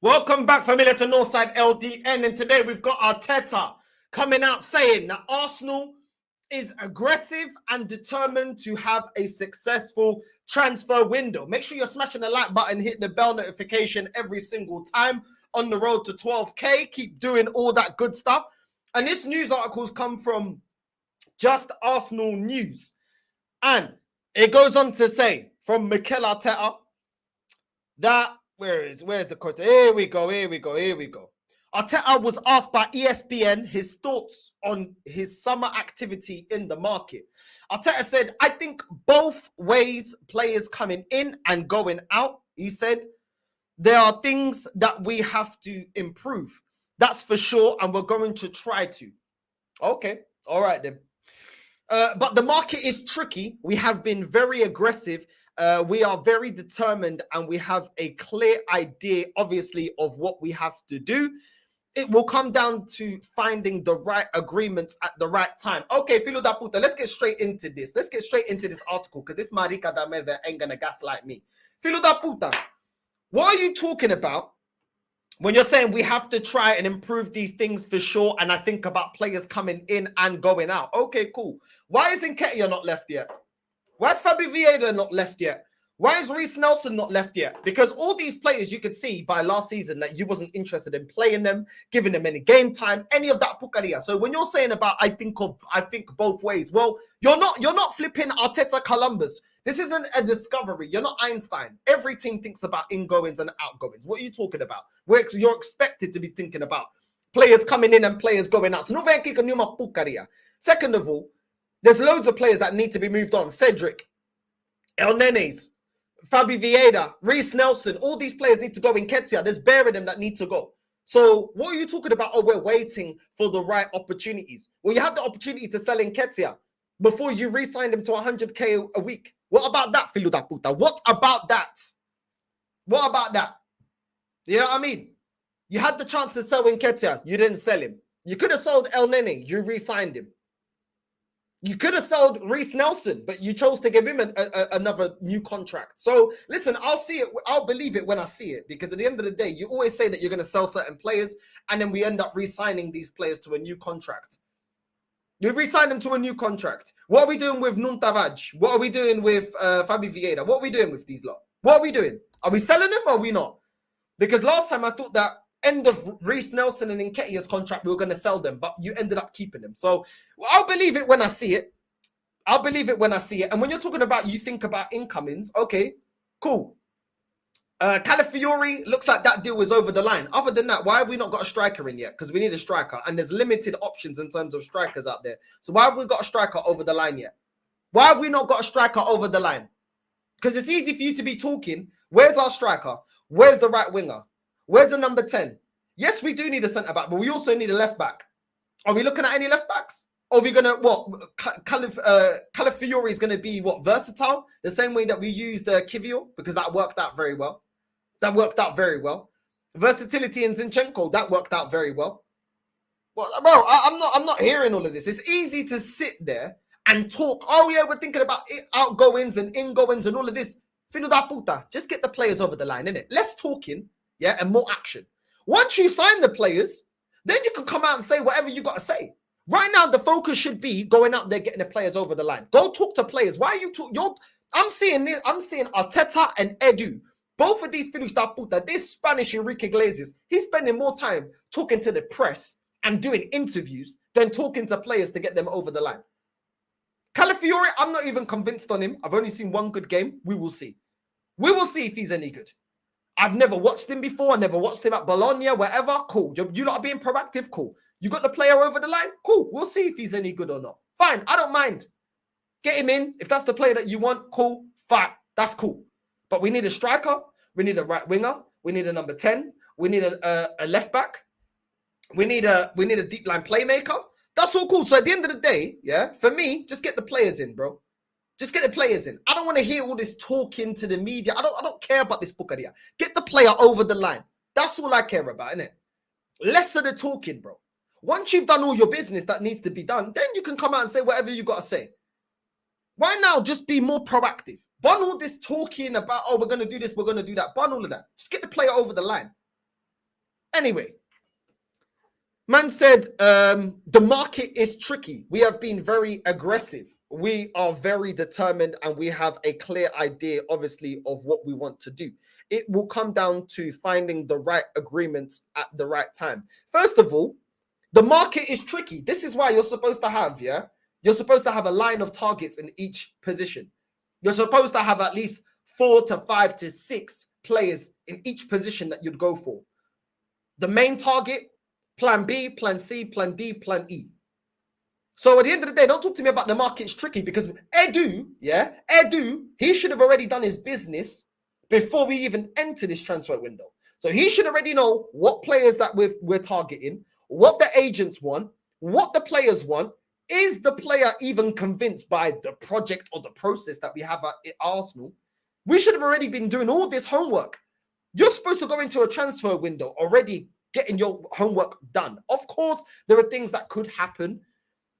Welcome back, familiar to NorthsideLDN, and today we've got Arteta coming out saying that Arsenal is aggressive and determined to have a successful transfer window. Make sure you're smashing the like button, hit the bell notification every single time on the road to 12K. Keep doing all that good stuff. And this news article's come from Just Arsenal News. And it goes on to say from Mikel Arteta that where's the quote? Here we go. Arteta was asked by ESPN his thoughts on his summer activity in the market. Arteta said, I think both ways players coming in and going out. He said, there are things that we have to improve. That's for sure. And we're going to try to. Okay. All right then. But the market is tricky. We have been very aggressive. We are very determined and we have a clear idea, obviously, of what we have to do. It will come down to finding the right agreements at the right time. Okay, Filo da puta, let's get straight into this. Let's get straight into this article because this marica da merda ain't gonna gaslight me. Filo da puta, what are you talking about when you're saying we have to try and improve these things for sure? And I think about players coming in and going out. Okay, cool. Why is Nketiah not left yet? Why is Fabi Vieira not left yet? Why is Reece Nelson not left yet? Because all these players, you could see by last season that you wasn't interested in playing them, giving them any game time, any of that pucaria. So when you're saying about I think both ways, well, you're not flipping Arteta Columbus. This isn't a discovery. You're not Einstein. Every team thinks about ingoings and outgoings. What are you talking about? You're expected to be thinking about players coming in and players going out. So no pucaria. Second of all, there's loads of players that need to be moved on. Cedric, El Nenes, Fabi Vieira, Reece Nelson, all these players need to go. In Nketiah, there's bare of them that need to go. So what are you talking about? Oh, we're waiting for the right opportunities. Well, you had the opportunity to sell Nketiah before you re-signed him to 100K a week. What about that, Filo da puta? What about that? What about that? You know what I mean? You had the chance to sell Nketiah. You didn't sell him. You could have sold El Nene. You re-signed him. You could have sold Reece Nelson, but you chose to give him another new contract. So listen, I'll see it. I'll believe it when I see it, because at the end of the day, you always say that you're going to sell certain players, and then we end up re-signing these players to a new contract. We re-signed them to a new contract. What are we doing with Nuntavaj? What are we doing with Fabi Vieira? What are we doing with these lot? What are we doing? Are we selling them or are we not? Because last time I thought that end of Reece Nelson and Nketiah's contract, we were going to sell them, but you ended up keeping them. So I'll believe it when I see it. I'll believe it when I see it. And when you're talking about, you think about incomings, okay, cool. Calafiori, looks like that deal is over the line. Other than that, why have we not got a striker in yet? Because we need a striker, and there's limited options in terms of strikers out there. So why have we got a striker over the line yet? Why have we not got a striker over the line? Because it's easy for you to be talking. Where's our striker? Where's the right winger? Where's the number 10? Yes, we do need a centre-back, but we also need a left-back. Are we looking at any left-backs? Are we going to, what, Calafiori is going to be, what, versatile? The same way that we used Kivio, because that worked out very well. That worked out very well. Versatility in Zinchenko, that worked out very well. Well, bro, I'm not hearing all of this. It's easy to sit there and talk. Oh, yeah, we're thinking about outgoings and ingoings and all of this. Filo da puta, just get the players over the line, innit? Less talking, yeah, and more action. Once you sign the players, then you can come out and say whatever you got to say. Right now, the focus should be going out there, getting the players over the line. Go talk to players. Why are you talking? I'm seeing Arteta and Edu. Both of these Filos da puta, this Spanish Enrique Iglesias, he's spending more time talking to the press and doing interviews than talking to players to get them over the line. Calafiori, I'm not even convinced on him. I've only seen one good game. We will see. We will see if he's any good. I've never watched him before. I never watched him at Bologna, wherever. Cool. You lot are being proactive. Cool. You got the player over the line. Cool. We'll see if he's any good or not. Fine. I don't mind. Get him in. If that's the player that you want, cool. Fine. That's cool. But we need a striker. We need a right winger. We need a number 10. We need a left back. We need a deep line playmaker. That's all cool. So at the end of the day, yeah, for me, just get the players in, bro. Just get the players in. I don't want to hear all this talking to the media. I don't care about this pucaria. Get the player over the line. That's all I care about, innit? Less of the talking, bro. Once you've done all your business that needs to be done, then you can come out and say whatever you got to say. Why now just be more proactive? Bun all this talking about, oh, we're going to do this, we're going to do that. Bun all of that. Just get the player over the line. Anyway, man said the market is tricky. We have been very aggressive. We are very determined and we have a clear idea, obviously, of what we want to do. It will come down to finding the right agreements at the right time. First of all, the market is tricky. This is why you're supposed to have, you're supposed to have a line of targets in each position. You're supposed to have at least 4 to 5 to 6 players in each position that you'd go for. The main target, plan B, plan C, plan D, plan E. So at the end of the day, don't talk to me about the market's tricky because Edu, he should have already done his business before we even enter this transfer window. So he should already know what players that we're targeting, what the agents want, what the players want. Is the player even convinced by the project or the process that we have at Arsenal? We should have already been doing all this homework. You're supposed to go into a transfer window already getting your homework done. Of course, there are things that could happen.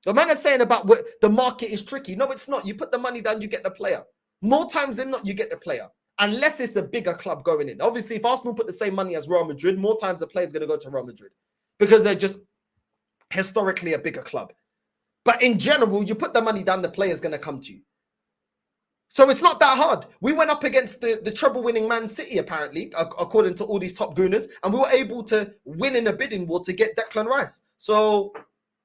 The man is saying about what the market is tricky. No, it's not. You put the money down, you get the player. More times than not, you get the player. Unless it's a bigger club going in. Obviously, if Arsenal put the same money as Real Madrid, more times the player's going to go to Real Madrid because they're just historically a bigger club. But in general, you put the money down, the player's going to come to you. So it's not that hard. We went up against the treble-winning Man City, apparently, according to all these top gooners, and we were able to win in a bidding war to get Declan Rice. So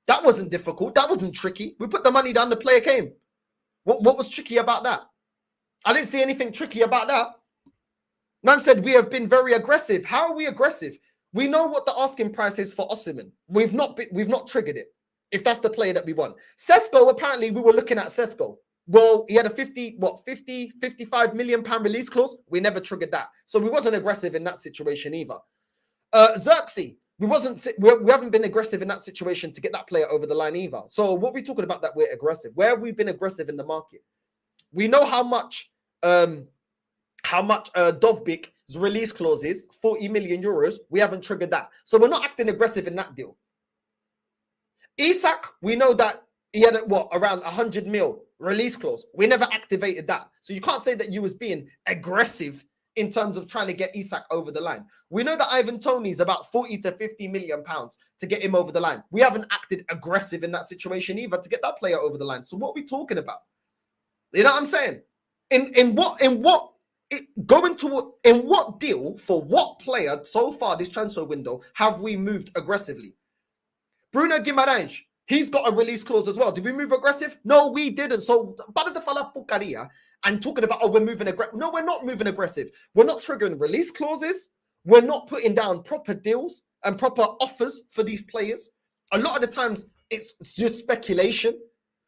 that wasn't difficult. That wasn't tricky. We put the money down, the player came. What was tricky about that? I didn't see anything tricky about that. Man said we have been very aggressive. How are we aggressive? We know what the asking price is for Osimhen. We've not triggered it. If that's the player that we want. Sesko, apparently we were looking at Sesko. Well, he had a 55 million pound release clause. We never triggered that. So we wasn't aggressive in that situation either. Xerxes, we haven't been aggressive in that situation to get that player over the line either. So what are we talking about that we're aggressive? Where have we been aggressive in the market? We know how much Dovbik's release clause is, 40 million euros. We haven't triggered that. So we're not acting aggressive in that deal. Isak, we know that he had around 100 mil release clause. We never activated that. So you can't say that you was being aggressive in terms of trying to get Isak over the line. We know that Ivan Toney's about 40 to 50 million pounds to get him over the line. We haven't acted aggressive in that situation either to get that player over the line. So what are we talking about? You know what I'm saying? In what deal for what player so far this transfer window have we moved aggressively? Bruno Guimaraes, he's got a release clause as well. Did we move aggressive? No, we didn't. So, and talking about, we're moving aggressive. No, we're not moving aggressive. We're not triggering release clauses. We're not putting down proper deals and proper offers for these players. A lot of the times, it's just speculation.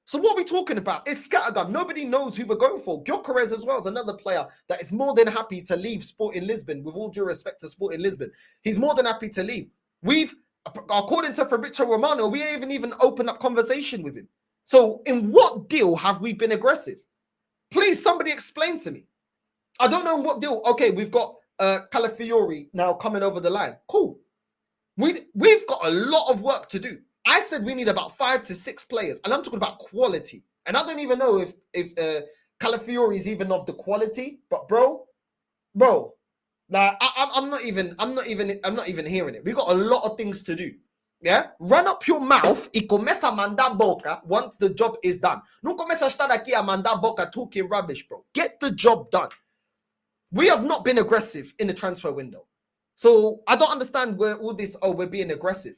So what are we talking about? It's scattergun. Nobody knows who we're going for. Gyökeres as well is another player that is more than happy to leave Sporting Lisbon, with all due respect to Sporting Lisbon. He's more than happy to leave. According to Fabrizio Romano, we haven't even opened up conversation with him. So in what deal have we been aggressive? Please, somebody explain to me. I don't know what deal. Okay, we've got Calafiori now coming over the line. Cool. We've got a lot of work to do. I said we need about 5 to 6 players, and I'm talking about quality. And I don't even know if Calafiori is even of the quality, but bro. Nah, I'm not even hearing it. We got a lot of things to do. Yeah? Run up your mouth y começa a mandar boca once the job is done. Não começa a estar aqui a mandar boca talking rubbish, bro. Get the job done. We have not been aggressive in the transfer window. So I don't understand where all this, we're being aggressive.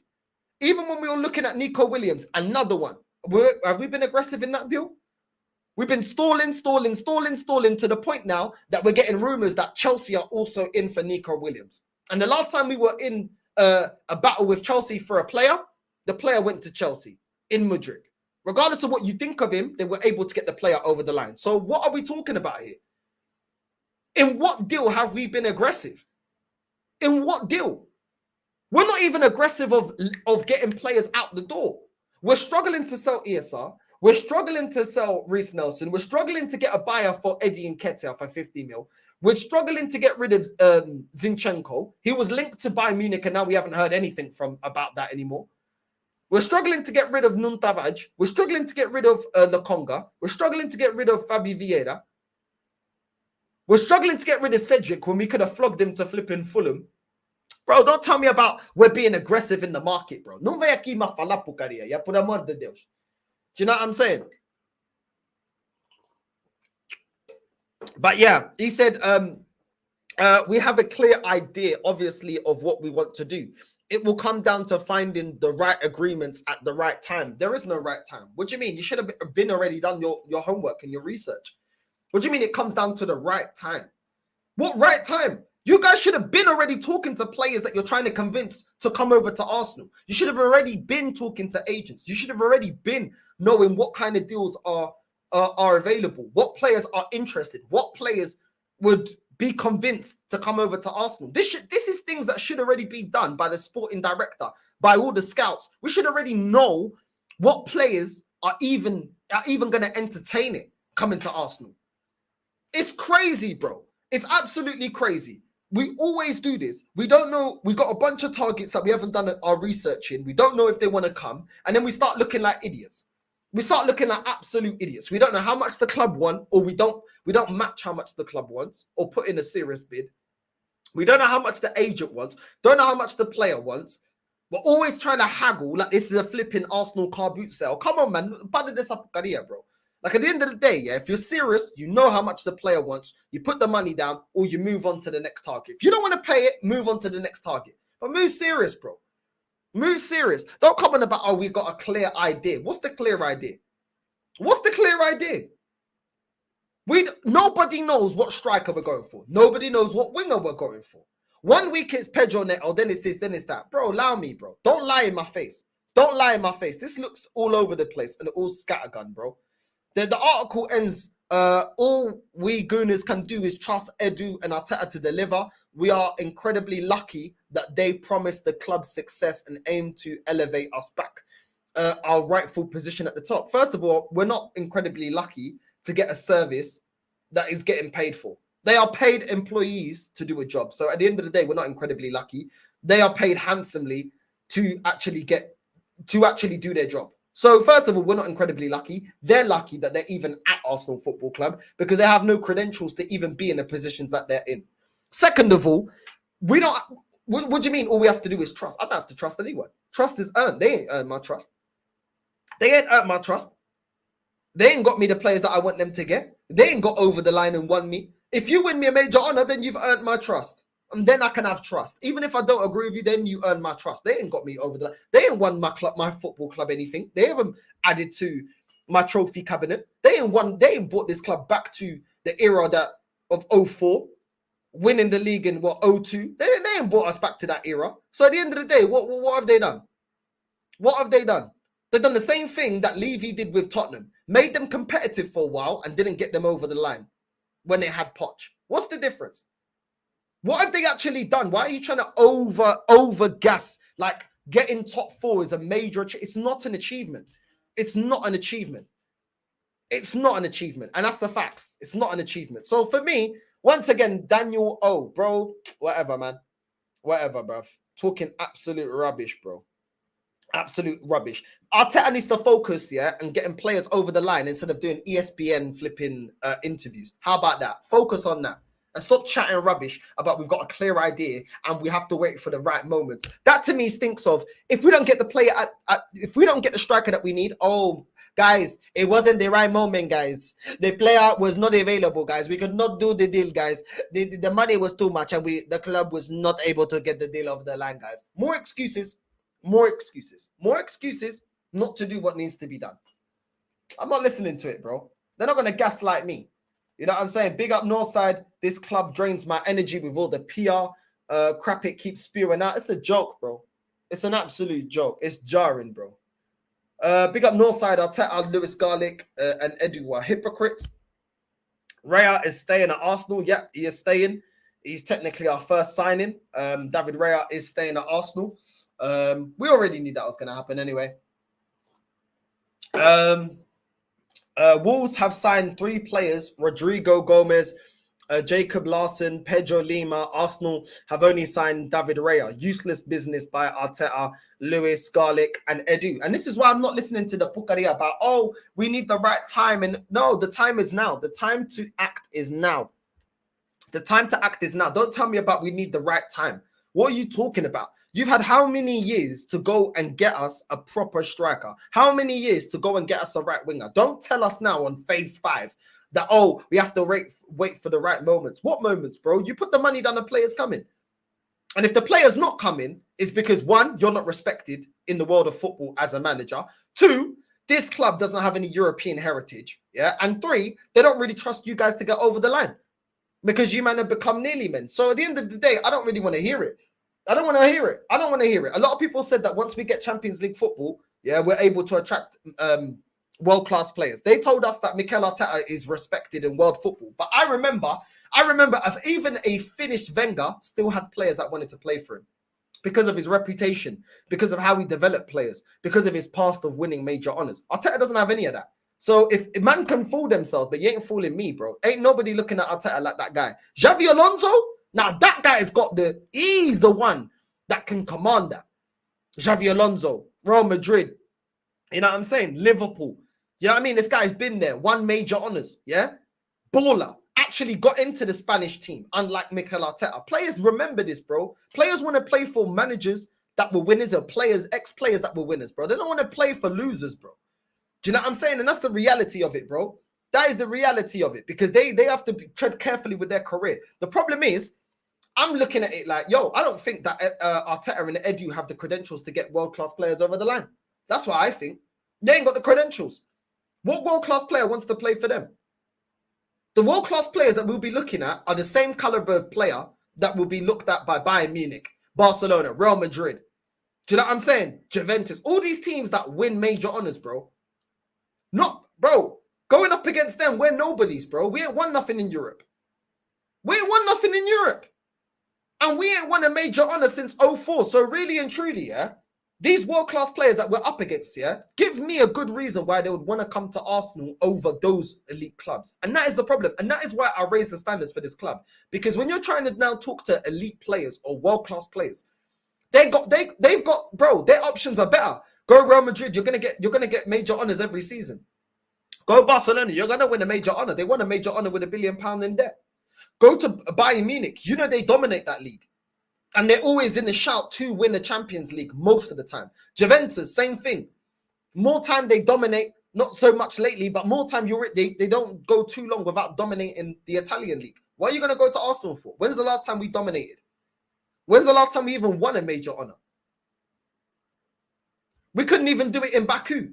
Even when we were looking at Nico Williams, another one. Have we been aggressive in that deal? We've been stalling to the point now that we're getting rumors that Chelsea are also in for Nico Williams. And the last time we were in a battle with Chelsea for a player, the player went to Chelsea in Madrid. Regardless of what you think of him, they were able to get the player over the line. So what are we talking about here? In what deal have we been aggressive? In what deal? We're not even aggressive of getting players out the door. We're struggling to sell ESR. We're struggling to sell Reece Nelson. We're struggling to get a buyer for Eddie Nketiah for 50 mil. We're struggling to get rid of Zinchenko. He was linked to Bayern Munich, and now we haven't heard anything about that anymore. We're struggling to get rid of Nuntabaj. We're struggling to get rid of Lokonga. We're struggling to get rid of Fabi Vieira. We're struggling to get rid of Cedric when we could have flogged him to flipping Fulham. Bro, don't tell me about we're being aggressive in the market, bro. Não vem aqui me falar porcaria, yeah, por amor de Deus. Do you know what I'm saying? But yeah, he said, we have a clear idea, obviously, of what we want to do. It will come down to finding the right agreements at the right time. There is no right time. What do you mean? You should have been already done your homework and your research. What do you mean it comes down to the right time? What right time? You guys should have been already talking to players that you're trying to convince to come over to Arsenal. You should have already been talking to agents. You should have already been knowing what kind of deals are available, what players are interested, what players would be convinced to come over to Arsenal. This is things that should already be done by the sporting director, by all the scouts. We should already know what players are even going to entertain it coming to Arsenal. It's crazy, bro. It's absolutely crazy. We always do this. We don't know. We got a bunch of targets that we haven't done our research in. We don't know if they want to come. And then we start looking like idiots. We start looking like absolute idiots. We don't know how much the club want, or we don't match how much the club wants, or put in a serious bid. We don't know how much the agent wants. Don't know how much the player wants. We're always trying to haggle like this is a flipping Arsenal car boot sale. Come on, man. Bad this up, bro. Like at the end of the day, yeah, if you're serious, you know how much the player wants. You put the money down, or you move on to the next target. If you don't want to pay it, move on to the next target. But move serious, bro. Move serious. Don't comment about, oh, we got a clear idea. What's the clear idea? What's the clear idea? Nobody knows what striker we're going for. Nobody knows what winger we're going for. 1 week it's Pedro Neto, then it's this, then it's that. Bro, allow me, bro. Don't lie in my face. Don't lie in my face. This looks all over the place and all scattergun, bro. The article ends, all we Gooners can do is trust Edu and Arteta to deliver. We are incredibly lucky that they promised the club success and aim to elevate us back our rightful position at the top. First of all, we're not incredibly lucky to get a service that is getting paid for. They are paid employees to do a job. So at the end of the day, we're not incredibly lucky. They are paid handsomely to actually do their job. So first of all, we're not incredibly lucky. They're lucky that they're even at Arsenal Football Club because they have no credentials to even be in the positions that they're in. Second of all, we don't. What do you mean? All we have to do is trust. I don't have to trust anyone. Trust is earned. They ain't earned my trust. They ain't earned my trust. They ain't got me the players that I want them to get. They ain't got over the line and won me. If you win me a major honor, then you've earned my trust. And then I can have trust. Even if I don't agree with you, then you earn my trust. They ain't got me over the line. They ain't won my club, my football club, anything. They haven't added to my trophy cabinet. They ain't brought this club back to the era of 04, winning the league in 02. They ain't brought us back to that era. So at the end of the day, what have they done? What have they done? They've done the same thing that Levy did with Tottenham. Made them competitive for a while and didn't get them over the line when they had Poch. What's the difference? What have they actually done? Why are you trying to over gas? Like getting top 4 is a major. It's not an achievement. It's not an achievement. It's not an achievement. And that's the facts. It's not an achievement. So for me, once again, Daniel O, bro, whatever, man. Whatever, bruv. Talking absolute rubbish, bro. Absolute rubbish. Arteta needs to focus, yeah, and getting players over the line instead of doing ESPN flipping interviews. How about that? Focus on that. And stop chatting rubbish about we've got a clear idea and we have to wait for the right moments. That to me stinks of if we don't get the player if we don't get the striker that we need. Oh, guys, it wasn't the right moment, guys. The player was not available, guys. We could not do the deal, guys. The money was too much and the club was not able to get the deal over the line, guys. More excuses not to do what needs to be done. I'm not listening to it, bro. They're not going to gaslight me. You know what I'm saying? Big up Northside. This club drains my energy with all the PR crap it keeps spewing out. It's a joke, bro. It's an absolute joke. It's jarring, bro. Big up Northside. Arteta, Lewis Garlic, and Edu are hypocrites. Raya is staying at Arsenal. Yep, he is staying. He's technically our first signing. David Raya is staying at Arsenal. We already knew that was going to happen anyway. Wolves have signed 3 players: Rodrigo Gomez, Jacob Larson, Pedro Lima. Arsenal have only signed David Raya. Useless business by Arteta, Lewis, Garlic, and Edu. And this is why I'm not listening to the pucaria about, oh, we need the right time. And no, the time is now. The time to act is now. The time to act is now. Don't tell me about we need the right time. What are you talking about? You've had how many years to go and get us a proper striker? How many years to go and get us a right winger? Don't tell us now on phase 5 that, oh, we have to wait for the right moments. What moments, bro? You put the money down, the player's coming. And if the player's not coming, it's because, one, you're not respected in the world of football as a manager. 2, this club doesn't have any European heritage. Yeah. And 3, they don't really trust you guys to get over the line because you man have become nearly men. So at the end of the day, I don't really want to hear it. I don't want to hear it. I don't want to hear it. A lot of people said that once we get Champions League football, yeah, we're able to attract world-class players. They told us that Mikel Arteta is respected in world football. But I remember if even a finished Wenger still had players that wanted to play for him because of his reputation, because of how he developed players, because of his past of winning major honors. Arteta doesn't have any of that. So if a man can fool themselves, but you ain't fooling me, bro. Ain't nobody looking at Arteta like that guy. Xavi Alonso, now that guy has got he's the one that can command that. Xavi Alonso, Real Madrid, you know what I'm saying? Liverpool. You know what I mean? This guy's been there, won major honors, yeah? Baller. Actually got into the Spanish team, unlike Mikel Arteta. Players remember this, bro. Players want to play for managers that were winners or players, ex-players that were winners, bro. They don't want to play for losers, bro. Do you know what I'm saying? And that's the reality of it, bro. That is the reality of it because they have to tread carefully with their career. The problem is, I'm looking at it like, yo, I don't think that Arteta and Edu have the credentials to get world-class players over the line. That's what I think. They ain't got the credentials. What world-class player wants to play for them? The world-class players that we'll be looking at are the same caliber of player that will be looked at by Bayern Munich, Barcelona, Real Madrid. Do you know what I'm saying? Juventus. All these teams that win major honors, bro. Not, bro, going up against them, we're nobodies, bro. We ain't won nothing in Europe. We ain't won nothing in Europe. And we ain't won a major honor since 04. So really and truly, yeah, these world-class players that we're up against, yeah, give me a good reason why they would want to come to Arsenal over those elite clubs. And that is the problem. And that is why I raise the standards for this club. Because when you're trying to now talk to elite players or world-class players, they've got, bro, their options are better. Go Real Madrid, you're gonna get major honors every season. Go Barcelona, you're gonna win a major honor. They won a major honor with £1 billion in debt. Go to Bayern Munich, you know they dominate that league. And they're always in the shout to win the Champions League most of the time. Juventus, same thing. More time they dominate, not so much lately, but more time they don't go too long without dominating the Italian league. What are you going to go to Arsenal for? When's the last time we dominated? When's the last time we even won a major honor? We couldn't even do it in Baku,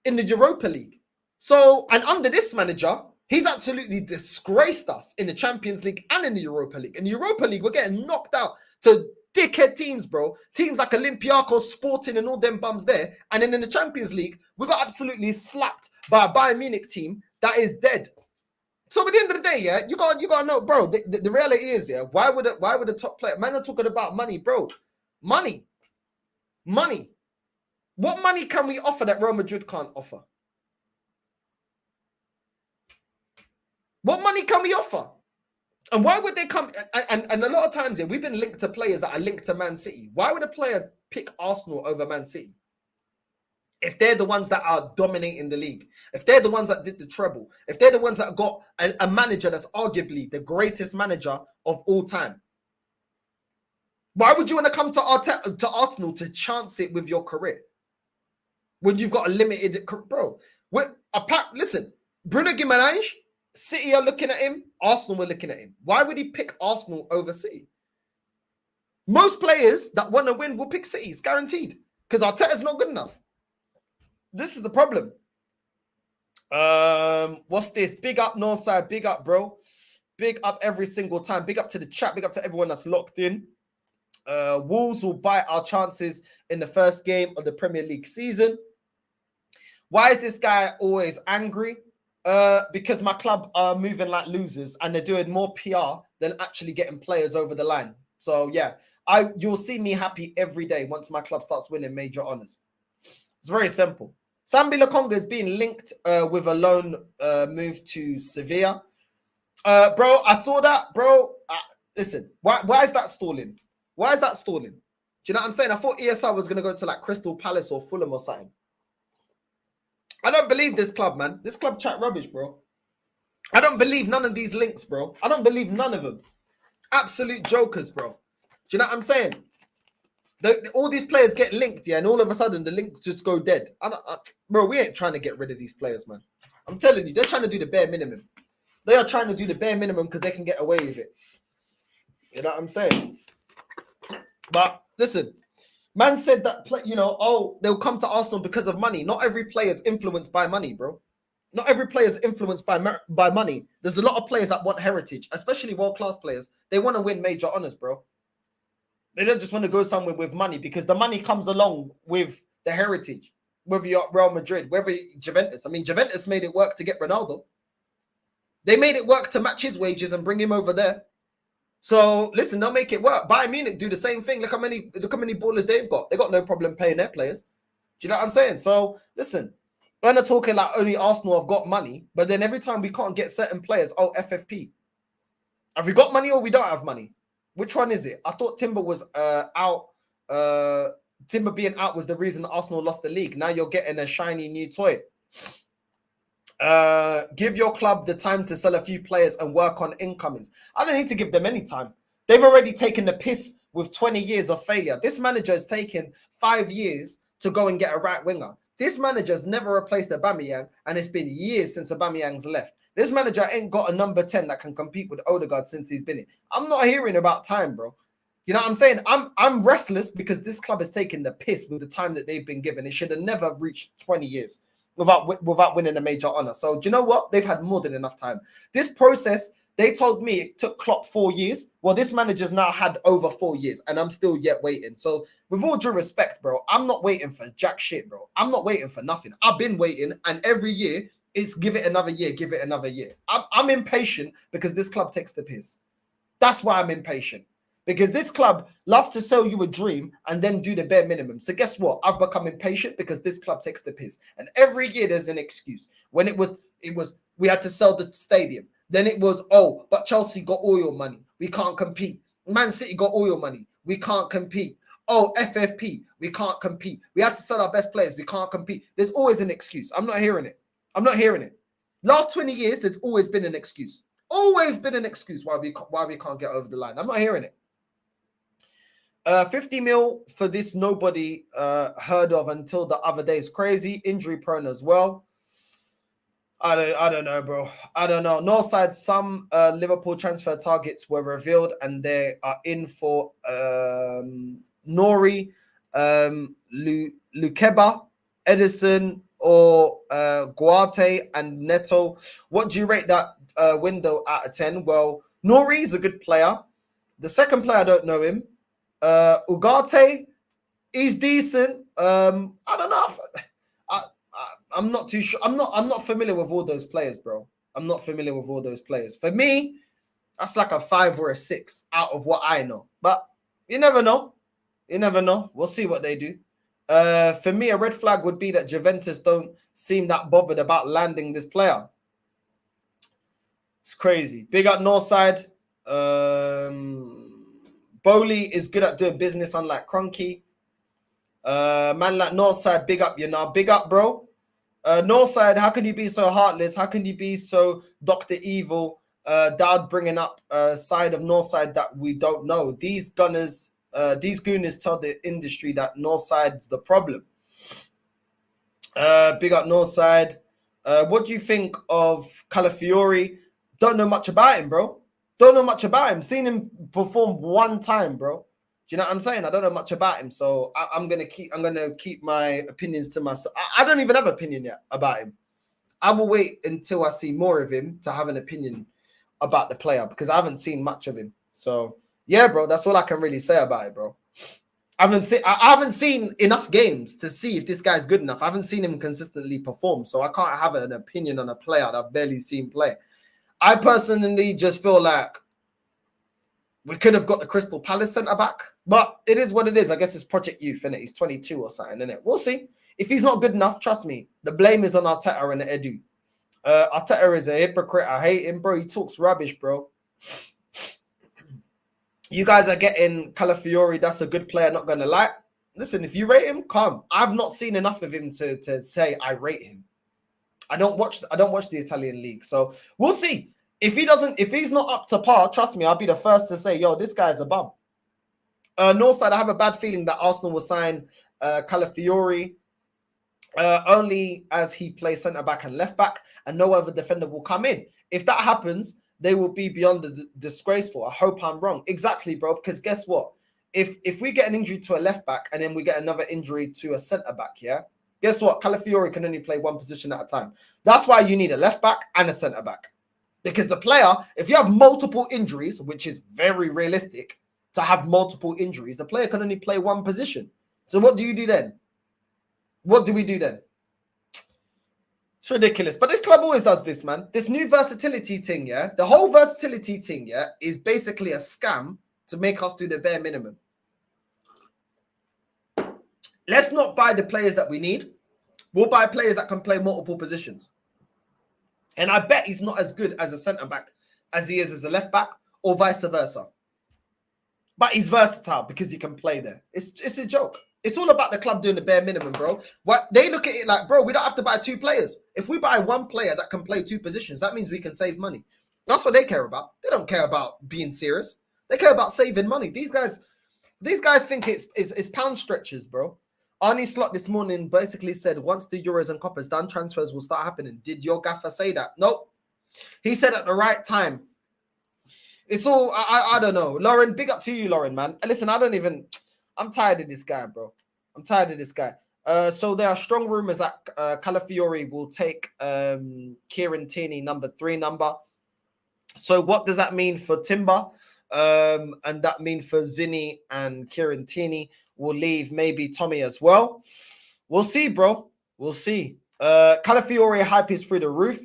in the Europa League. So, and under this manager, he's absolutely disgraced us in the Champions League and in the Europa League. In the Europa League, we're getting knocked out to dickhead teams, bro. Teams like Olympiacos, Sporting, and all them bums there. And then in the Champions League, we got absolutely slapped by a Bayern Munich team that is dead. So at the end of the day, yeah, you gotta know, bro. The reality is, yeah, why would a top player? Man, are talking about money, bro. Money. What money can we offer that Real Madrid can't offer? What money can we offer? And why would they come? And a lot of times, yeah, we've been linked to players that are linked to Man City. Why would a player pick Arsenal over Man City? If they're the ones that are dominating the league, if they're the ones that did the treble, if they're the ones that got a manager that's arguably the greatest manager of all time, why would you want to come to Arsenal to chance it with your career when you've got a limited, bro? Listen, Bruno Guimaraes, City are looking at him, Arsenal were looking at him. Why would he pick Arsenal over City? Most players that want to win will pick City, it's guaranteed, because Arteta's not good enough. This is the problem. What's this? Big up Northside, big up, bro. Big up every single time. Big up to the chat, big up to everyone that's locked in. Wolves will bite our chances in the first game of the Premier League season. Why is this guy always angry? Because my club are moving like losers and they're doing more PR than actually getting players over the line. So yeah, you'll see me happy every day once my club starts winning major honors. It's very simple. Sambi Lokonga is being linked with a loan move to Sevilla. Bro, I saw that, bro. Listen, why is that stalling? Why is that stalling? Do you know what I'm saying? I thought ESR was going to go to like Crystal Palace or Fulham or something. I don't believe this club, man. This club chat rubbish, bro. I don't believe none of these links, bro. I don't believe none of them. Absolute jokers, bro. you know what I'm saying? All these players get linked, yeah, and all of a sudden the links just go dead. Bro, we ain't trying to get rid of these players, man. I'm telling you, they're trying to do the bare minimum. They are trying to do the bare minimum because they can get away with it. You know what I'm saying? But listen, man said that, they'll come to Arsenal because of money. Not every player is influenced by money, bro. Not every player is influenced by money. There's a lot of players that want heritage, especially world-class players. They want to win major honors, bro. They don't just want to go somewhere with money because the money comes along with the heritage. Whether you're at Real Madrid, whether Juventus. I mean, Juventus made it work to get Ronaldo. They made it work to match his wages and bring him over there. So listen, they'll make it work. Bayern Munich do the same thing. Look how many ballers they've got. They got no problem paying their players. Do you know what I'm saying? So listen, we're not talking like only Arsenal have got money, but then every time we can't get certain players, FFP. Have we got money or we don't have money? Which one is it? I thought Timber was out. Timber being out was the reason Arsenal lost the league. Now you're getting a shiny new toy. Give your club the time to sell a few players and work on incomings. I don't need to give them any time. They've already taken the piss with 20 years of failure. This manager has taken 5 years to go and get a right winger. This manager has never replaced Aubameyang, and it's been years since Aubameyang's left. This manager ain't got a number 10 that can compete with Odegaard since he's been in. I'm not hearing about time, bro. You know what I'm saying? I'm restless because this club has taken the piss with the time that they've been given. It should have never reached 20 years without winning a major honor. So do you know what? They've had more than enough time. This process, they told me it took Klopp 4 years. Well, this manager's now had over 4 years, and I'm still yet waiting. So with all due respect, bro, I'm not waiting for jack shit, bro. I'm not waiting for nothing. I've been waiting, and every year it's give it another year, give it another year. I'm impatient because this club takes the piss. That's why I'm impatient. Because this club loves to sell you a dream and then do the bare minimum. So guess what? I've become impatient because this club takes the piss. And every year there's an excuse. When it was we had to sell the stadium. Then it was, but Chelsea got all your money. We can't compete. Man City got all your money. We can't compete. FFP, we can't compete. We had to sell our best players. We can't compete. There's always an excuse. I'm not hearing it. I'm not hearing it. Last 20 years, there's always been an excuse. Always been an excuse why we can't get over the line. I'm not hearing it. 50 mil for this nobody heard of until the other day is crazy. Injury prone as well. I don't know, bro. I don't know. Northside, some Liverpool transfer targets were revealed and they are in for Nori, Lukeba, Edison, or Guate and Neto. What do you rate that window out of 10? Well, Nori is a good player. The second player, I don't know him. Ugarte, he's decent. I don't know. I'm not too sure. I'm not familiar with all those players, bro. I'm not familiar with all those players. For me, that's like a 5 or a 6 out of what I know. But you never know. You never know. We'll see what they do. For me, a red flag would be that Juventus don't seem that bothered about landing this player. It's crazy. Big up Northside. Bowley is good at doing business, unlike Cronky. Man like Northside, big up, big up, bro. Northside, how can you be so heartless? How can you be so Dr. Evil? Dowd bringing up side of Northside that we don't know. These gooners tell the industry that Northside's the problem. Big up Northside. What do you think of Calafiori? Don't know much about him, bro. Don't know much about him. Seen him perform one time, bro. Do you know what I'm saying? I don't know much about him, so I'm gonna keep my opinions to myself. I don't even have an opinion yet about him. I will wait until I see more of him to have an opinion about the player because I haven't seen much of him. So yeah, bro, that's all I can really say about it, bro. I haven't seen enough games to see if this guy's good enough. I haven't seen him consistently perform, so I can't have an opinion on a player that I've barely seen play. I personally just feel like we could have got the Crystal Palace centre back, but it is what it is. I guess it's Project Youth, innit? He's 22 or something, innit? We'll see. If he's not good enough, trust me, the blame is on Arteta and Edu. Arteta is a hypocrite. I hate him, bro. He talks rubbish, bro. You guys are getting Calafiori. That's a good player, not going to lie. Listen, if you rate him, come. I've not seen enough of him to say I rate him. I don't watch the Italian league, so we'll see. If he's not up to par, trust me, I'll be the first to say, yo, this guy's a bum. Northside, I have a bad feeling that Arsenal will sign Calafiori only as he plays centre back and left back, and no other defender will come in. If that happens, they will be beyond the disgraceful. I hope I'm wrong. Exactly, bro. Because guess what? If we get an injury to a left back and then we get another injury to a centre back, yeah, guess what? Calafiori can only play one position at a time. That's why you need a left back and a centre back. Because the player, if you have multiple injuries, which is very realistic to have multiple injuries, the player can only play one position. So what do you do then? What do we do then? It's ridiculous. But this club always does this, man. This new versatility thing, yeah? The whole versatility thing, yeah, is basically a scam to make us do the bare minimum. Let's not buy the players that we need. We'll buy players that can play multiple positions. And I bet he's not as good as a centre-back as he is as a left-back or vice versa. But he's versatile because he can play there. It's a joke. It's all about the club doing the bare minimum, bro. What they look at it like, bro, we don't have to buy two players. If we buy one player that can play two positions, that means we can save money. That's what they care about. They don't care about being serious. They care about saving money. These guys think it's pound stretchers, bro. Arnie Slot this morning basically said once the Euros and Coppers done, transfers will start happening. Did your gaffer say that? Nope. He said at the right time. It's all, I don't know. Lauren, big up to you, Lauren, man. Listen, I'm tired of this guy, bro. I'm tired of this guy. So there are strong rumors that Calafiori will take Kieran Tierney number 3. So what does that mean for Timber? And that mean for Zinni and Kieran Tierney will leave, maybe Tommy as well. We'll see, bro. We'll see. Calafiori hype is through the roof.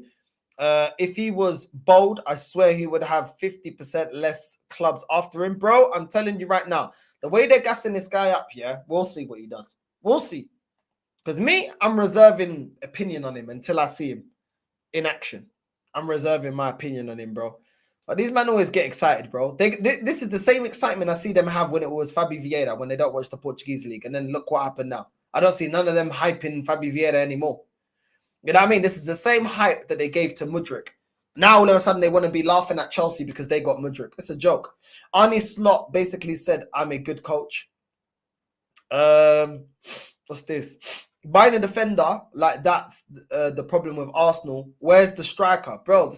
If he was bold, I swear he would have 50% less clubs after him, bro. I'm telling you right now, the way they're gassing this guy up, yeah, we'll see what he does. We'll see. Because me, I'm reserving opinion on him until I see him in action. I'm reserving my opinion on him, bro. But these men always get excited, bro. This is the same excitement I see them have when it was Fabi Vieira, when they don't watch the Portuguese league. And then look what happened now. I don't see none of them hyping Fabi Vieira anymore. You know what I mean? This is the same hype that they gave to Mudryk. Now, all of a sudden, they want to be laughing at Chelsea because they got Mudryk. It's a joke. Arnie Slot basically said, I'm a good coach. What's this? Buying a defender, like that's the problem with Arsenal. Where's the striker? Bro,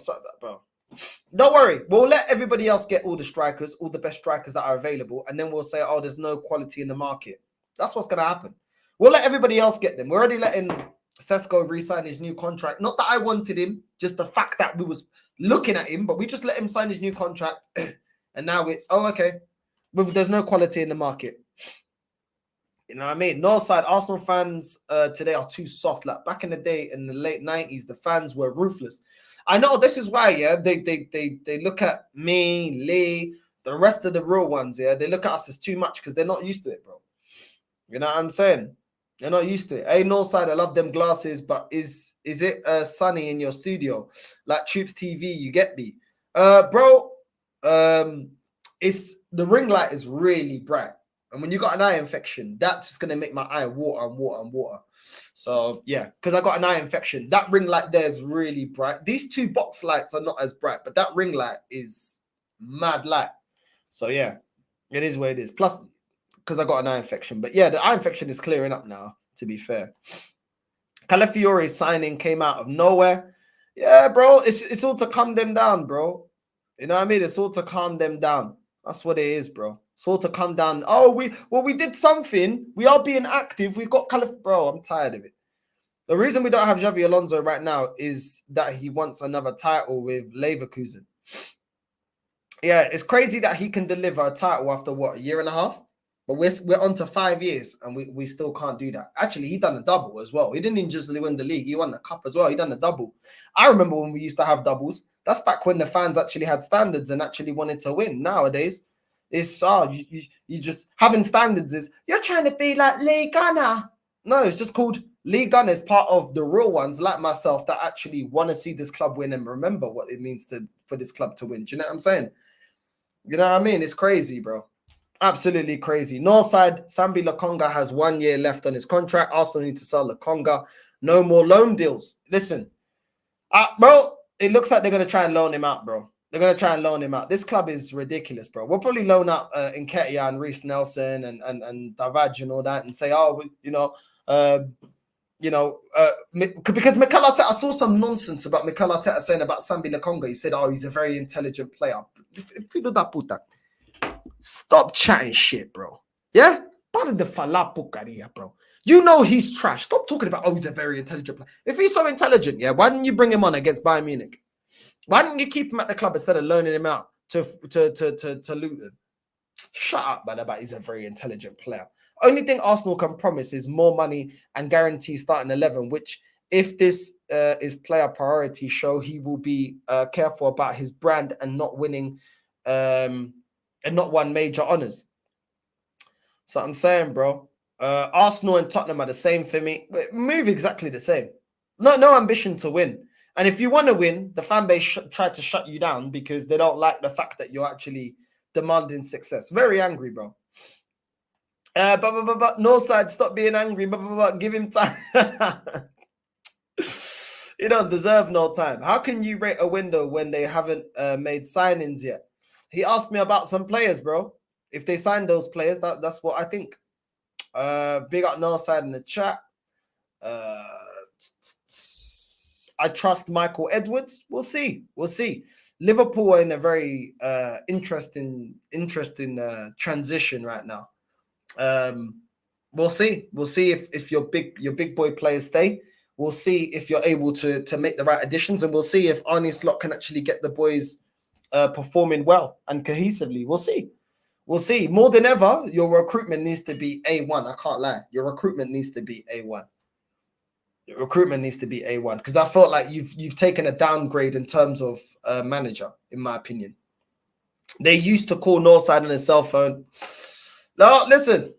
don't worry. We'll let everybody else get all the strikers, all the best strikers that are available. And then we'll say, oh, there's no quality in the market. That's what's going to happen. We'll let everybody else get them. We're already letting Sesko re-sign his new contract. Not that I wanted him, just the fact that we was looking at him, but we just let him sign his new contract. And now it's, oh, okay. There's no quality in the market. You know what I mean? Northside Arsenal fans today are too soft. Like back in the day, in the late 90s, the fans were ruthless. I know this is why, yeah, they look at me, Lee, the rest of the real ones, yeah, they look at us as too much because they're not used to it, bro. You know what I'm saying? They're not used to it. Hey, Northside, I love them glasses, but is it sunny in your studio? Like Troops TV, you get me? Bro, it's the ring light is really bright. And when you got an eye infection, that's just going to make my eye water and water and water. So, yeah, because I got an eye infection. That ring light there is really bright. These two box lights are not as bright, but that ring light is mad light. So, yeah, it is what it is. Plus, because I got an eye infection. But, yeah, the eye infection is clearing up now, to be fair. Calafiori's signing came out of nowhere. Yeah, bro, it's all to calm them down, bro. You know what I mean? It's all to calm them down. That's what it is, bro. It's all to come down. Oh, we did something. We are being active. We've got bro, I'm tired of it. The reason we don't have Xavi Alonso right now is that he wants another title with Leverkusen. Yeah, it's crazy that he can deliver a title after what, a year and a half? But we're on to 5 years and we still can't do that. Actually, he done a double as well. He didn't even just win the league. He won the cup as well. He done a double. I remember when we used to have doubles. That's back when the fans actually had standards and actually wanted to win. Nowadays, it's you just having standards is you're trying to be like Lee Gunner. No, it's just called Lee Gunner is part of the real ones like myself that actually want to see this club win and remember what it means for this club to win. Do you know what I'm saying? You know what I mean? It's crazy, bro. Absolutely crazy. Northside, Sambi Lokonga has 1 year left on his contract. Arsenal need to sell Lokonga. No more loan deals. Listen, bro, it looks like they're going to try and loan him out, bro. They're going to try and loan him out. This club is ridiculous, bro. We'll probably loan out Nketiah and Reece Nelson and Davaj and all that and say, oh, because Mikel Arteta, I saw some nonsense about Mikel Arteta saying about Sambi Lokonga. He said, oh, he's a very intelligent player. Filho da puta. Stop chatting shit, bro. Yeah? Para de falar porcaria, bro. You know he's trash. Stop talking about, oh, he's a very intelligent player. If he's so intelligent, yeah, why didn't you bring him on against Bayern Munich? Why didn't you keep him at the club instead of loaning him out to Luton? Shut up, man, about he's a very intelligent player. Only thing Arsenal can promise is more money and guarantee starting 11, which if this is player priority, show he will be careful about his brand and not winning and not won major honours. So I'm saying, bro, Arsenal and Tottenham are the same for me. Move exactly the same. No ambition to win. And if you want to win, the fan base try to shut you down because they don't like the fact that you're actually demanding success. Very angry, bro. But Northside, stop being angry. Give him time. You don't deserve no time. How can you rate a window when they haven't made signings yet? He asked me about some players, bro. If they sign those players, that's what I think. Big up Northside in the chat. I trust Michael Edwards. We'll see. Liverpool are in a very interesting transition right now. We'll see. We'll see if your big boy players stay. We'll see if you're able to make the right additions, and we'll see if Arne Slot can actually get the boys performing well and cohesively. We'll see. We'll see. More than ever, your recruitment needs to be A1. I can't lie. Your recruitment needs to be A1. Your recruitment needs to be A1 because I felt like you've taken a downgrade in terms of manager, in my opinion. They used to call Northside on his cell phone. No, listen.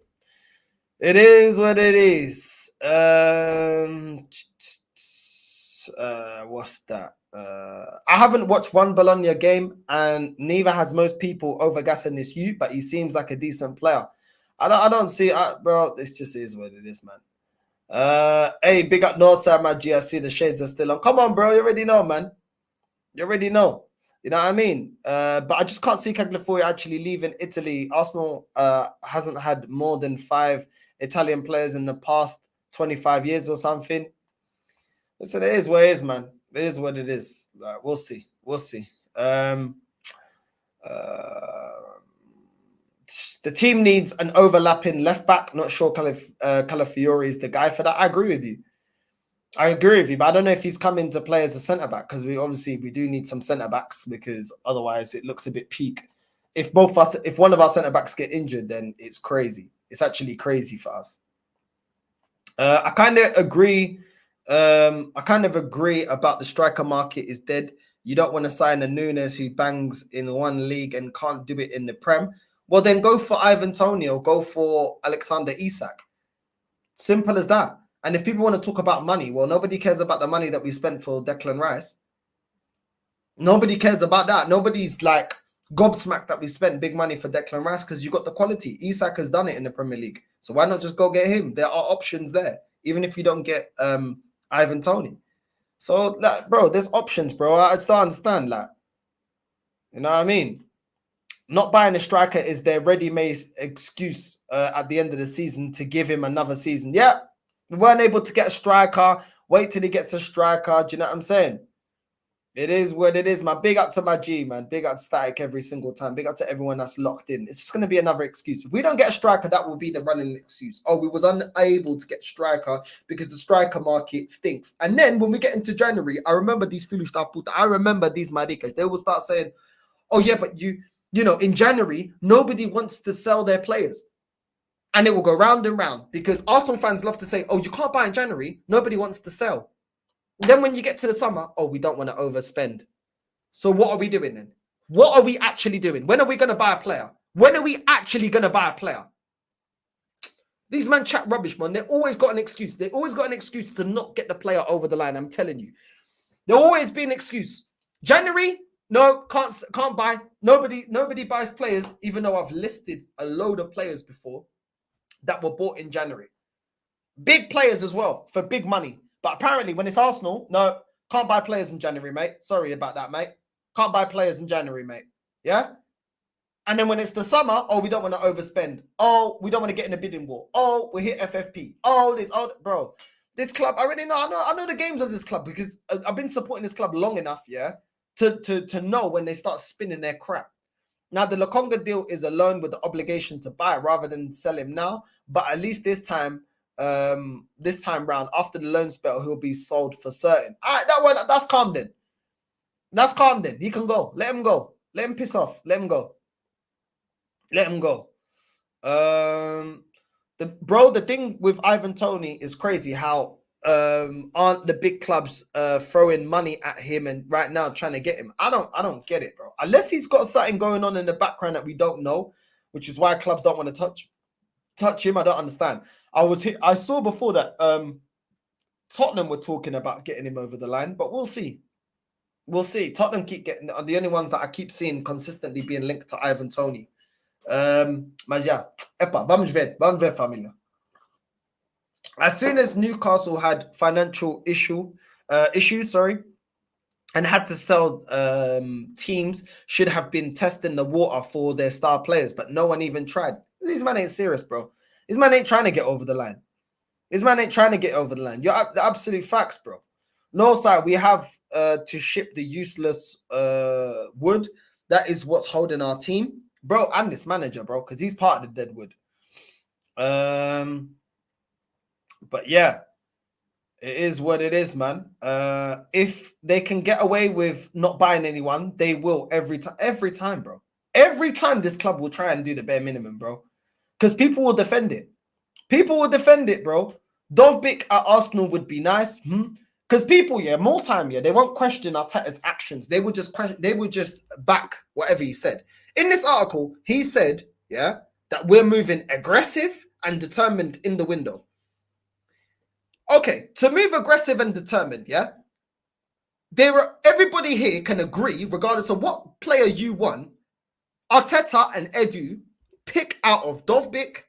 It is what it is. What's that? I haven't watched one Bologna game, and neither has most people overgassing this youth, but he seems like a decent player. I don't see, bro. This just is what it is, man. Hey, big up Northside, my G. I see the shades are still on. Come on, bro. You already know, man. You already know. You know what I mean? But I just can't see Calafiori actually leaving Italy. Arsenal hasn't had more than 5 Italian players in the past 25 years or something. Listen, it is what it is, man. It is what it is. We'll see. We'll see. The team needs an overlapping left back. Not sure Calafiori is the guy for that. I agree with you. But I don't know if he's coming to play as a centre back because we do need some centre backs because otherwise it looks a bit peak. If one of our centre backs get injured, then it's crazy. It's actually crazy for us. I kind of agree. About the striker market is dead. You don't want to sign a Nunes who bangs in one league and can't do it in the Prem. Well, then go for Ivan Toney or go for Alexander Isak. Simple as that. And if people want to talk about money, well, nobody cares about the money that we spent for Declan Rice. Nobody cares about that. Nobody's like gobsmacked that we spent big money for Declan Rice because you got the quality. Isak has done it in the Premier League. So why not just go get him? There are options there, even if you don't get Ivan Toney. So, bro, there's options, bro. I still understand that. You know what I mean? Not buying a striker is their ready-made excuse at the end of the season to give him another season. Yeah, we weren't able to get a striker. Wait till he gets a striker. Do you know what I'm saying? It is what it is, man. Big up to my G, man. Big up to Static every single time. Big up to everyone that's locked in. It's just going to be another excuse. If we don't get a striker, that will be the running excuse. Oh, we was unable to get striker because the striker market stinks. And then when we get into January, I remember these Philly star puta. I remember these maricas. They will start saying, oh, yeah, but you know, in January, nobody wants to sell their players. And it will go round and round because Arsenal fans love to say, oh, you can't buy in January. Nobody wants to sell. Then when you get to the summer, oh, we don't want to overspend. So what are we doing then? What are we actually doing? When are we going to buy a player? When are we actually going to buy a player? These men chat rubbish, man. They always got an excuse. They always got an excuse to not get the player over the line. I'm telling you. There'll always be an excuse. January, no, can't buy. Nobody buys players, even though I've listed a load of players before that were bought in January. Big players as well for big money. But apparently, when it's Arsenal, no, can't buy players in January, mate. Sorry about that, mate. Can't buy players in January, mate. Yeah? And then when it's the summer, oh, we don't want to overspend. Oh, we don't want to get in a bidding war. Oh, we hit FFP. Oh, this, oh, bro. This club, I already know. I know the games of this club because I've been supporting this club long enough, yeah, to know when they start spinning their crap. Now, the Lokonga deal is a loan with the obligation to buy rather than sell him now. But at least this time round, after the loan spell, he'll be sold for certain. All right, that's calm then. That's calm then. He can go. Let him go. Let him piss off. Let him go. Let him go. The thing with Ivan Toney is crazy how aren't the big clubs throwing money at him and right now trying to get him. I don't get it, bro. Unless he's got something going on in the background that we don't know, which is why clubs don't want to touch him. I don't understand. I saw before that Tottenham were talking about getting him over the line, but we'll see. We'll see. Tottenham keep getting the only ones that I keep seeing consistently being linked to Ivan Toney. Mas yeah, vamos ver, família. As soon as Newcastle had financial issues, and had to sell teams, should have been testing the water for their star players, but no one even tried. This man ain't serious, bro. This man ain't trying to get over the line. This man ain't trying to get over the line. You're the absolute facts, bro. Northside, we have to ship the useless wood. That is what's holding our team, bro, and this manager, bro, because he's part of the dead wood. But yeah, it is what it is, man. If they can get away with not buying anyone, they will every time, bro. Every time this club will try and do the bare minimum, bro, because people will defend it. People will defend it, bro. Dovbyk at Arsenal would be nice. Because people, more time, they won't question Arteta's actions. They would just back whatever he said. In this article, he said, that we're moving aggressive and determined in the window. Okay, to move aggressive and determined, everybody here can agree, regardless of what player you want, Arteta and Edu pick out of Dovbyk,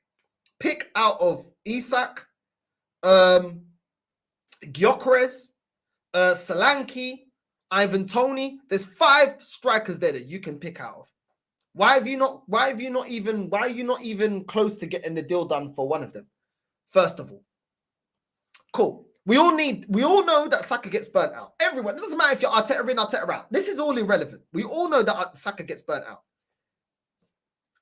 pick out of Isak, Gyökeres, Solanke, Ivan Toney. There's 5 strikers there that you can pick out of. Why are you not even close to getting the deal done for one of them? First of all, cool. We all know that Saka gets burnt out. Everyone. It doesn't matter if you're Arteta in, Arteta out. This is all irrelevant. We all know that Saka gets burnt out.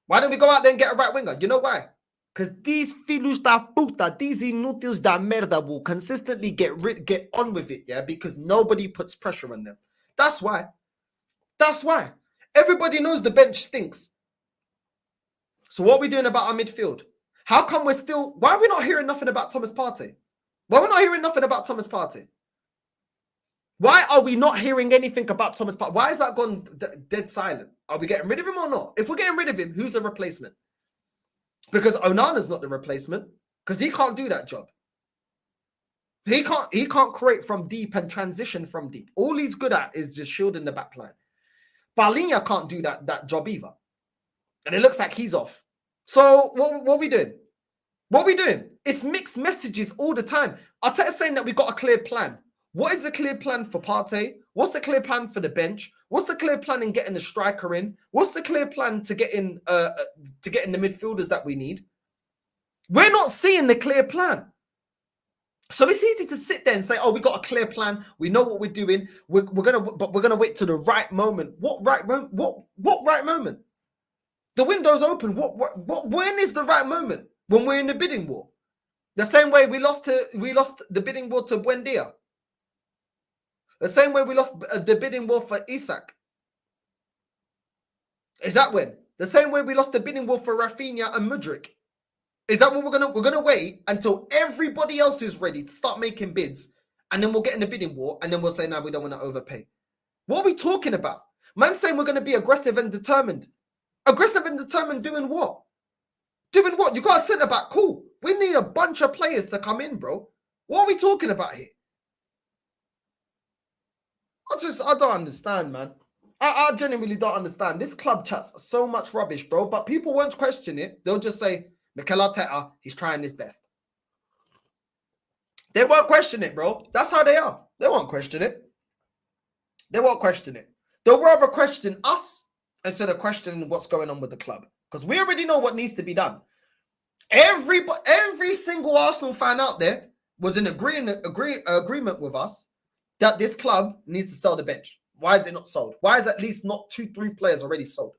Why don't we go out there and get a right winger? You know why? Because these filhos da puta, these inúteis da merda will consistently get on with it, because nobody puts pressure on them. That's why. That's why. Everybody knows the bench stinks. So what are we doing about our midfield? How come why are we not hearing nothing about Thomas Partey? Why are we not hearing nothing about Thomas Partey? Why are we not hearing anything about Thomas Partey? Why is that gone dead silent? Are we getting rid of him or not? If we're getting rid of him, who's the replacement? Because Onana's not the replacement, because he can't do that job. He can't create from deep and transition from deep. All he's good at is just shielding the back line. Paulinho can't do that job either. And it looks like he's off. So what are we doing? What are we doing? It's mixed messages all the time. Arteta's saying that we got a clear plan. What is the clear plan for Partey? What's the clear plan for the bench? What's the clear plan in getting the striker in? What's the clear plan to get in the midfielders that we need? We're not seeing the clear plan. So it's easy to sit there and say, "Oh, we got a clear plan. We know what we're doing. We're gonna wait till the right moment." What right moment? The window's open. When is the right moment? When we're in the bidding war? The same way we lost the bidding war to Buendia. The same way we lost the bidding war for Isak. Is that when? The same way we lost the bidding war for Rafinha and Mudryk. Is that what we're gonna wait until everybody else is ready to start making bids, and then we'll get in the bidding war, and then we'll say, "No, we don't want to overpay." What are we talking about? Man saying we're gonna be aggressive and determined. Aggressive and determined doing what? Doing what? You got a centre back, cool. We need a bunch of players to come in, bro. What are we talking about here? I don't understand, man. I genuinely don't understand. This club chats so much rubbish, bro. But people won't question it. They'll just say, Mikel Arteta, he's trying his best. They won't question it, bro. That's how they are. They won't question it. They won't question it. They'll rather question us instead of questioning what's going on with the club, because we already know what needs to be done. Every single Arsenal fan out there was in agreement with us that this club needs to sell the bench. Why is it not sold? Why is at least not 2-3 players already sold?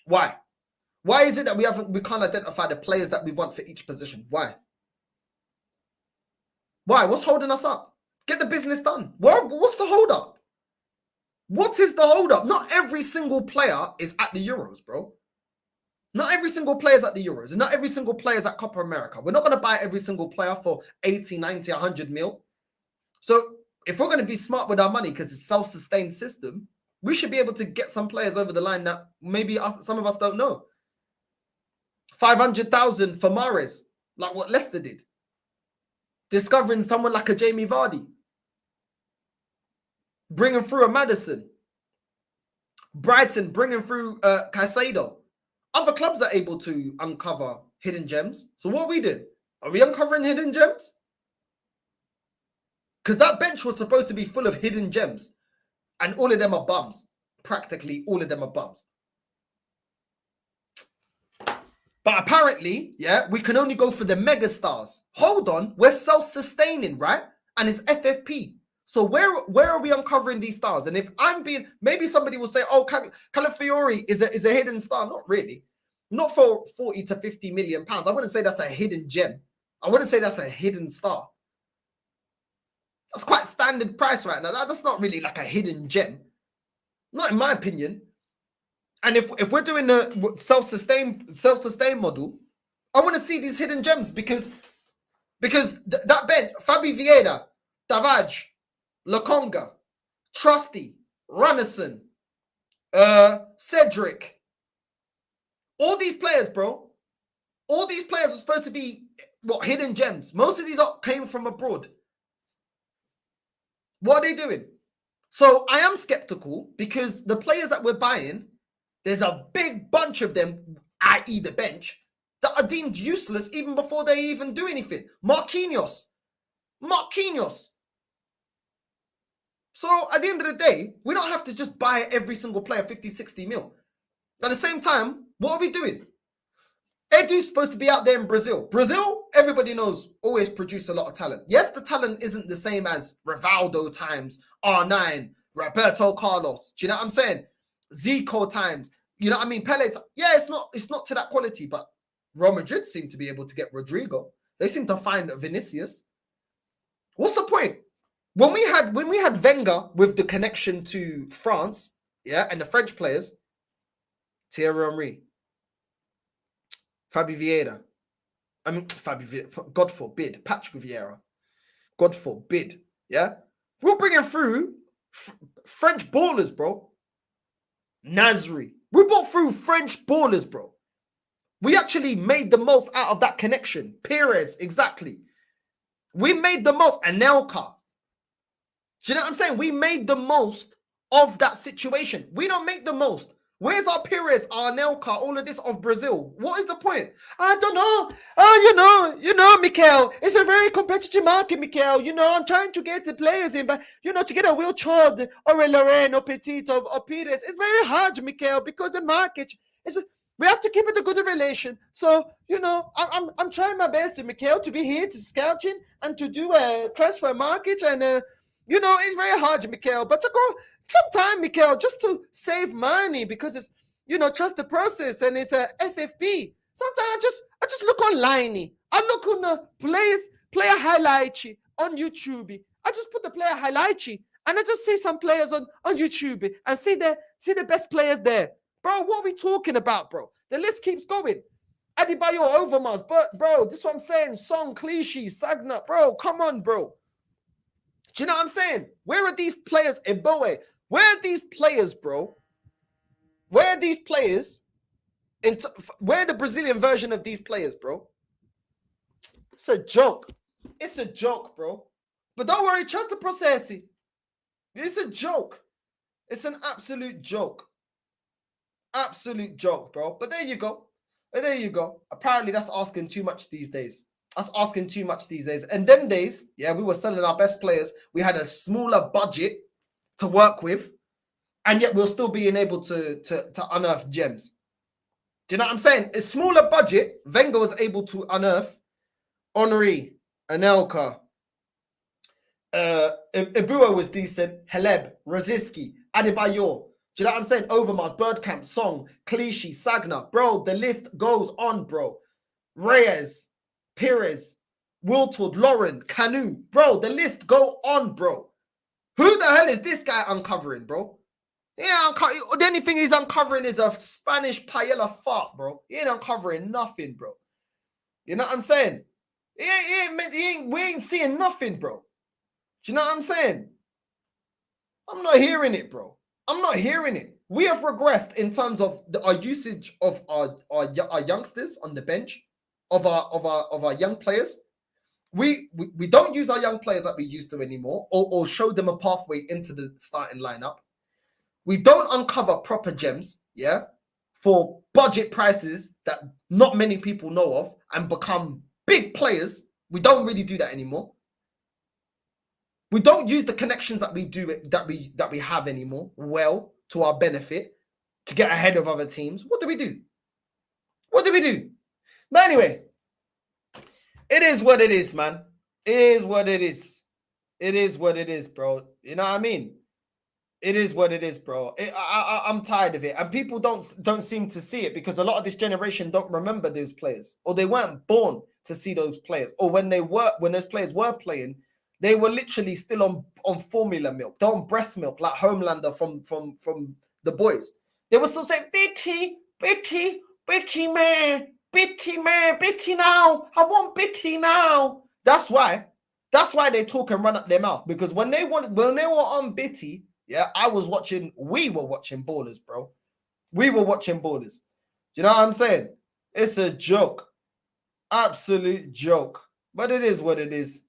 Why? Why is it that we can't identify the players that we want for each position? Why? Why? What's holding us up? Get the business done. What's the hold up? What is the hold up? Not every single player is at the Euros, bro. Not every single player is at the Euros. Not every single player is at Copa America. We're not going to buy every single player for 80, 90, 100 mil. So if we're going to be smart with our money, because it's a self-sustained system, we should be able to get some players over the line that maybe some of us don't know. 500,000 for Mahrez, like what Leicester did. Discovering someone like a Jamie Vardy. Bringing through a Maddison. Brighton bringing through Caicedo. Other clubs are able to uncover hidden gems. So what are we doing? Are we uncovering hidden gems? Because that bench was supposed to be full of hidden gems. And all of them are bums. Practically all of them are bums. But apparently, yeah, we can only go for the mega stars. Hold on, we're self-sustaining, right? And it's FFP. So where are we uncovering these stars? And if I'm being, maybe somebody will say, oh, Calafiori is a hidden star. Not really. Not for 40 to 50 million pounds. I wouldn't say that's a hidden gem. I wouldn't say that's a hidden star. That's quite standard price right now. That's not really like a hidden gem. Not in my opinion. And if we're doing the self-sustain model, I want to see these hidden gems because that bench, Fabi Vieira, Davaj, Lokonga, Trusty, Runnison, Cedric, all these players, bro. All these players are supposed to be hidden gems. Most of these came from abroad. What are they doing? So I am skeptical because the players that we're buying, there's a big bunch of them, i.e. the bench, that are deemed useless even before they even do anything. Marquinhos. So at the end of the day, we don't have to just buy every single player 50, 60 mil. At the same time, what are we doing? Edu's supposed to be out there in Brazil. Brazil, everybody knows, always produce a lot of talent. Yes, the talent isn't the same as Rivaldo times R9, Roberto Carlos. Do you know what I'm saying? Zico times. You know what I mean? Pele. Yeah, it's not to that quality, but Real Madrid seem to be able to get Rodrigo. They seem to find Vinicius. What's the point? When we had Wenger with the connection to France, yeah, and the French players, Thierry Henry, Fabi Vieira. God forbid, Patrick Vieira. God forbid, yeah? We're bringing through French ballers, bro. Nasri. We brought through French ballers, bro. We actually made the most out of that connection. Perez, exactly. We made the most. Anelka. Do you know what I'm saying? We made the most of that situation. We don't make the most. Where's our Perez, our Anelka, all of this of Brazil? What is the point? I don't know. Oh, you know, Mikel, it's a very competitive market, Mikel. You know, I'm trying to get the players in, but, you know, to get a Will Child or a Lorraine or Petit or Perez, it's very hard, Mikel, because the market, we have to keep it a good relation. So, you know, I'm trying my best, Mikel, to be here to scouting and to do a transfer market and, you know, it's very hard, Mikel, but to go sometime, Mikel, just to save money because it's, you know, trust the process and it's a FFP. Sometimes I just look online. I look on the player highlights on YouTube. I just put the player highlights and I just see some players on YouTube and see the best players there. Bro, what are we talking about, bro? The list keeps going. Adebayo, Overmars, but bro, this is what I'm saying. Song, Clichy, Sagna, bro, come on, bro. Do you know what I'm saying? Where are these players in Boe? Where are these players, bro? Where are these players? Where are the Brazilian version of these players, bro? It's a joke. It's a joke, bro. But don't worry, trust the process. It's a joke. It's an absolute joke. Absolute joke, bro. But there you go. There you go. Apparently, that's asking too much these days. Us asking too much these days. And them days, yeah, we were selling our best players. We had a smaller budget to work with. and yet we're still being able to unearth gems. Do you know what I'm saying? A smaller budget, Wenger was able to unearth Henry, Anelka, Ibua was decent, Haleb, Rosicky, Adebayor. Do you know what I'm saying? Overmars, Birdcamp, Song, Clichy, Sagna. Bro, the list goes on, bro. Reyes, Perez, Wiltord, Lauren, Canu. Bro, the list go on, bro. Who the hell is this guy uncovering, bro? Yeah, the only thing he's uncovering is a Spanish paella fart, bro. He ain't uncovering nothing, bro. You know what I'm saying? We ain't seeing nothing, bro. Do you know what I'm saying? I'm not hearing it, bro. I'm not hearing it. We have regressed in terms of our usage of our youngsters on the bench, of our young players. We don't use our young players like we used to anymore, or show them a pathway into the starting lineup. We don't uncover proper gems, yeah, for budget prices that not many people know of and become big players. We don't really do that anymore. We don't use the connections that we have anymore well to our benefit to get ahead of other teams. What do we do? What do we do? But anyway, it is what it is, man. It is what it is. It is what it is, bro. You know what I mean? It is what it is, bro. I'm tired of it, and people don't seem to see it because a lot of this generation don't remember those players, or they weren't born to see those players, or when those players were playing, they were literally still on formula milk. They're on breast milk, like Homelander from the boys. They were still saying, Bitty man, Bitty now. I want Bitty now. That's why they talk and run up their mouth, because when they were on Bitty, yeah, we were watching ballers, bro. We were watching ballers. Do you know what I'm saying? It's a joke. Absolute joke. But it is what it is.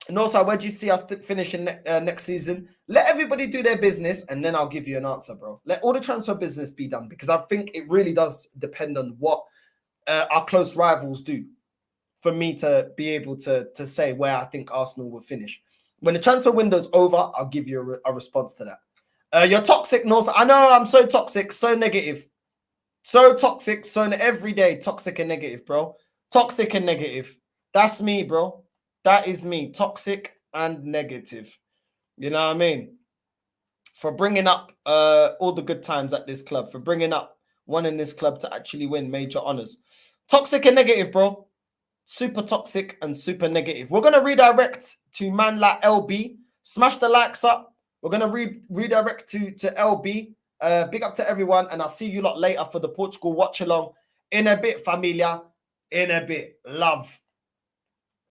Northside, where do you see us finishing next season? Let everybody do their business, and then I'll give you an answer, bro. Let all the transfer business be done, because I think it really does depend on what our close rivals do for me to be able to say where I think Arsenal will finish. When the transfer window's over, I'll give you a response to that. You're toxic, Northside. I know I'm so toxic, so negative. So toxic, so every day, toxic and negative, bro. Toxic and negative. That's me, bro. That is me, toxic and negative. You know what I mean? For bringing up all the good times at this club, for bringing up one in this club to actually win major honors. Toxic and negative, bro. Super toxic and super negative. We're going to redirect to man like LB. Smash the likes up. We're going to redirect to LB. Big up to everyone, and I'll see you lot later for the Portugal watch along. In a bit, familia. In a bit. Love.